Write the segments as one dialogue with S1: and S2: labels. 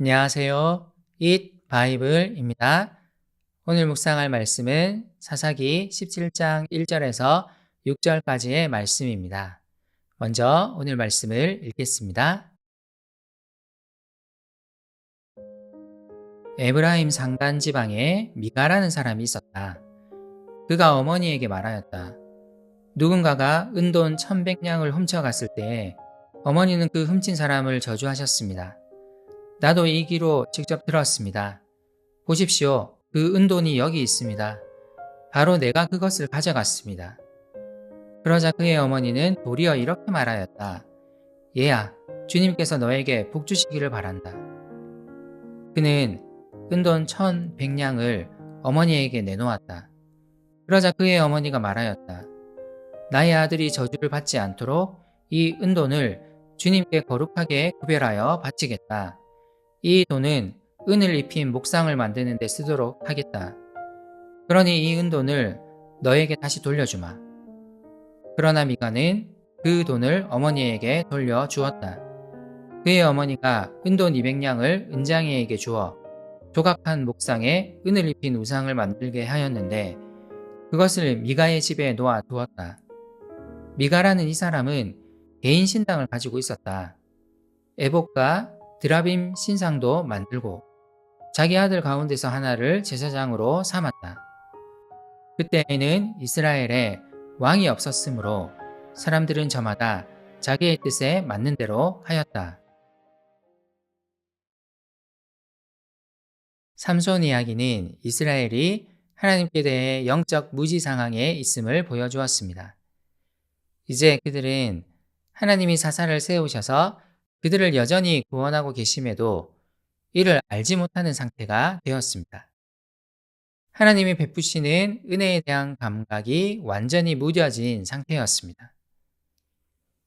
S1: 안녕하세요. Eat 바이블입니다. 오늘 묵상할 말씀은 사사기 17장 1절에서 6절까지의 말씀입니다. 먼저 오늘 말씀을 읽겠습니다. 에브라임 상단 지방에 미가라는 사람이 있었다. 그가 어머니에게 말하였다. 누군가가 은돈 1,100냥을 훔쳐갔을 때 어머니는 그 훔친 사람을 저주하셨습니다. 나도 이 귀로 직접 들었습니다. 보십시오. 그 은돈이 여기 있습니다. 바로 내가 그것을 가져갔습니다. 그러자 그의 어머니는 도리어 이렇게 말하였다. 얘야, 주님께서 너에게 복 주시기를 바란다. 그는 은돈 1,100냥을 어머니에게 내놓았다. 그러자 그의 어머니가 말하였다. 나의 아들이 저주를 받지 않도록 이 은돈을 주님께 거룩하게 구별하여 바치겠다. 이 돈은 은을 입힌 목상을 만드는 데 쓰도록 하겠다. 그러니 이 은돈을 너에게 다시 돌려주마. 그러나 미가는 그 돈을 어머니에게 돌려주었다. 그의 어머니가 은돈 200냥을 은장이에게 주어 조각한 목상에 은을 입힌 우상을 만들게 하였는데 그것을 미가의 집에 놓아 두었다. 미가라는 이 사람은 개인 신당을 가지고 있었다. 에봇과 드라빔 신상도 만들고 자기 아들 가운데서 하나를 제사장으로 삼았다. 그때에는 이스라엘에 왕이 없었으므로 사람들은 저마다 자기의 뜻에 맞는 대로 하였다. 삼손 이야기는 이스라엘이 하나님께 대해 영적 무지 상황에 있음을 보여주었습니다. 이제 그들은 하나님이 사사를 세우셔서 그들을 여전히 구원하고 계심에도 이를 알지 못하는 상태가 되었습니다. 하나님이 베푸시는 은혜에 대한 감각이 완전히 무뎌진 상태였습니다.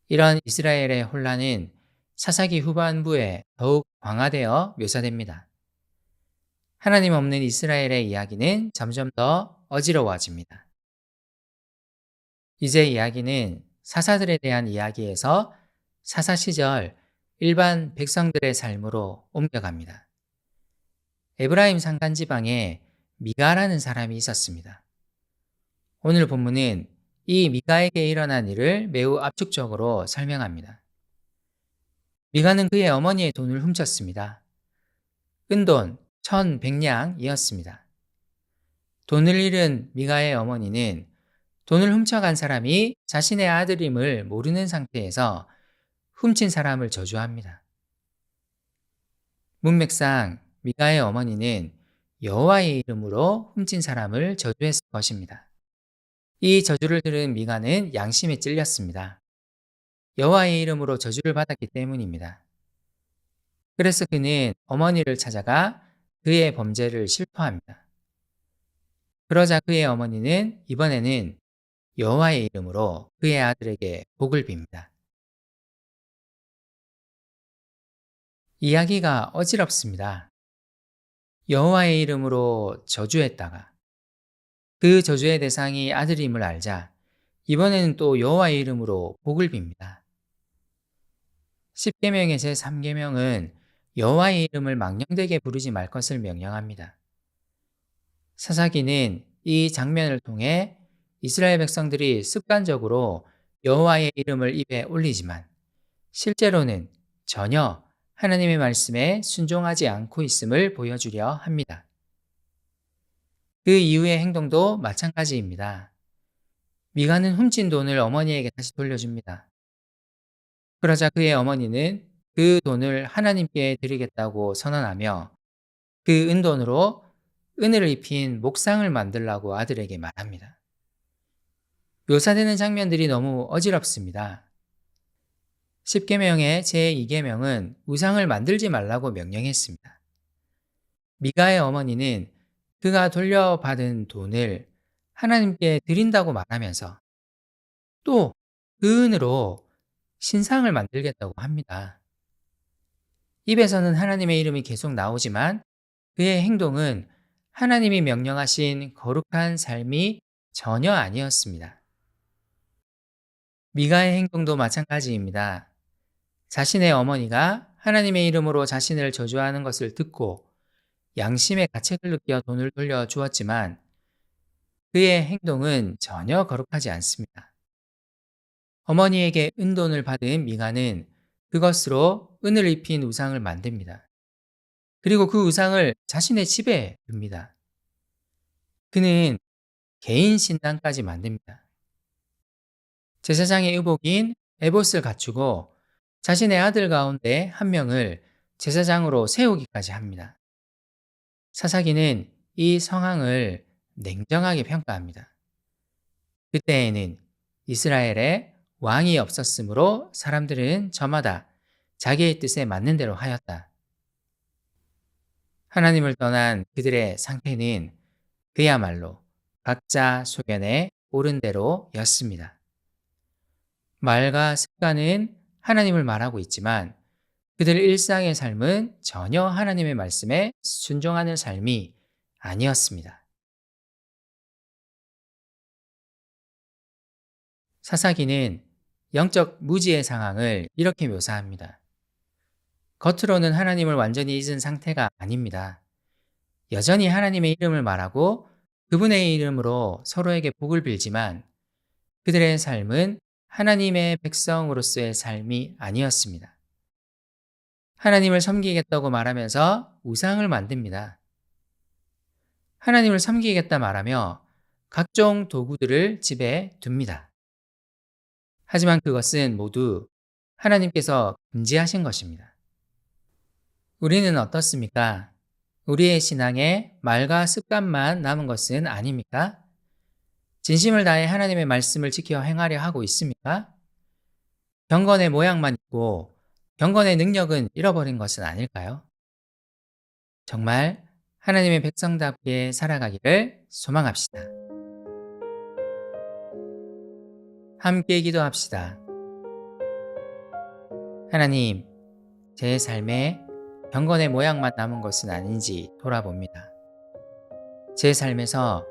S1: 이런 이스라엘의 혼란은 사사기 후반부에 더욱 강화되어 묘사됩니다. 하나님 없는 이스라엘의 이야기는 점점 더 어지러워집니다. 이제 이야기는 사사들에 대한 이야기에서 사사 시절 일반 백성들의 삶으로 옮겨갑니다. 에브라임 산간 지방에 미가라는 사람이 있었습니다. 오늘 본문은 이 미가에게 일어난 일을 매우 압축적으로 설명합니다. 미가는 그의 어머니의 돈을 훔쳤습니다. 은돈 1,100냥이었습니다. 돈을 잃은 미가의 어머니는 돈을 훔쳐간 사람이 자신의 아들임을 모르는 상태에서 훔친 사람을 저주합니다. 문맥상 미가의 어머니는 여호와의 이름으로 훔친 사람을 저주했을 것입니다. 이 저주를 들은 미가는 양심에 찔렸습니다. 여호와의 이름으로 저주를 받았기 때문입니다. 그래서 그는 어머니를 찾아가 그의 범죄를 실토합니다. 그러자 그의 어머니는 이번에는 여호와의 이름으로 그의 아들에게 복을 빕니다. 이야기가 어지럽습니다. 여호와의 이름으로 저주했다가 그 저주의 대상이 아들임을 알자 이번에는 또 여호와의 이름으로 복을 빕니다. 10계명의 제3계명은 여호와의 이름을 망령되게 부르지 말 것을 명령합니다. 사사기는 이 장면을 통해 이스라엘 백성들이 습관적으로 여호와의 이름을 입에 올리지만 실제로는 전혀 하나님의 말씀에 순종하지 않고 있음을 보여주려 합니다. 그 이후의 행동도 마찬가지입니다. 미가는 훔친 돈을 어머니에게 다시 돌려줍니다. 그러자 그의 어머니는 그 돈을 하나님께 드리겠다고 선언하며 그 은돈으로 은을 입힌 목상을 만들라고 아들에게 말합니다. 묘사되는 장면들이 너무 어지럽습니다. 10계명의 제2계명은 우상을 만들지 말라고 명령했습니다. 미가의 어머니는 그가 돌려받은 돈을 하나님께 드린다고 말하면서 또 그 은으로 신상을 만들겠다고 합니다. 입에서는 하나님의 이름이 계속 나오지만 그의 행동은 하나님이 명령하신 거룩한 삶이 전혀 아니었습니다. 미가의 행동도 마찬가지입니다. 자신의 어머니가 하나님의 이름으로 자신을 저주하는 것을 듣고 양심의 가책을 느껴 돈을 돌려 주었지만 그의 행동은 전혀 거룩하지 않습니다. 어머니에게 은돈을 받은 미가는 그것으로 은을 입힌 우상을 만듭니다. 그리고 그 우상을 자신의 집에 둡니다. 그는 개인 신당까지 만듭니다. 제사장의 의복인 에봇을 갖추고 자신의 아들 가운데 한 명을 제사장으로 세우기까지 합니다. 사사기는 이 상황을 냉정하게 평가합니다. 그때에는 이스라엘에 왕이 없었으므로 사람들은 저마다 자기의 뜻에 맞는 대로 하였다. 하나님을 떠난 그들의 상태는 그야말로 각자 소견에 옳은 대로였습니다. 말과 습관은 하나님을 말하고 있지만 그들 일상의 삶은 전혀 하나님의 말씀에 순종하는 삶이 아니었습니다. 사사기는 영적 무지의 상황을 이렇게 묘사합니다. 겉으로는 하나님을 완전히 잊은 상태가 아닙니다. 여전히 하나님의 이름을 말하고 그분의 이름으로 서로에게 복을 빌지만 그들의 삶은 하나님의 백성으로서의 삶이 아니었습니다. 하나님을 섬기겠다고 말하면서 우상을 만듭니다. 하나님을 섬기겠다 말하며 각종 도구들을 집에 둡니다. 하지만 그것은 모두 하나님께서 금지하신 것입니다. 우리는 어떻습니까? 우리의 신앙에 말과 습관만 남은 것은 아닙니까? 진심을 다해 하나님의 말씀을 지켜 행하려 하고 있습니까? 경건의 모양만 있고 경건의 능력은 잃어버린 것은 아닐까요? 정말 하나님의 백성답게 살아가기를 소망합시다. 함께 기도합시다. 하나님, 제 삶에 경건의 모양만 남은 것은 아닌지 돌아봅니다. 제 삶에서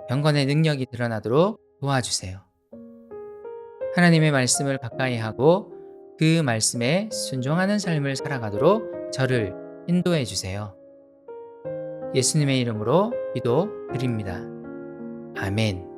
S1: 경건의 능력이 드러나도록 도와주세요. 하나님의 말씀을 가까이 하고 그 말씀에 순종하는 삶을 살아가도록 저를 인도해 주세요. 예수님의 이름으로 기도드립니다. 아멘.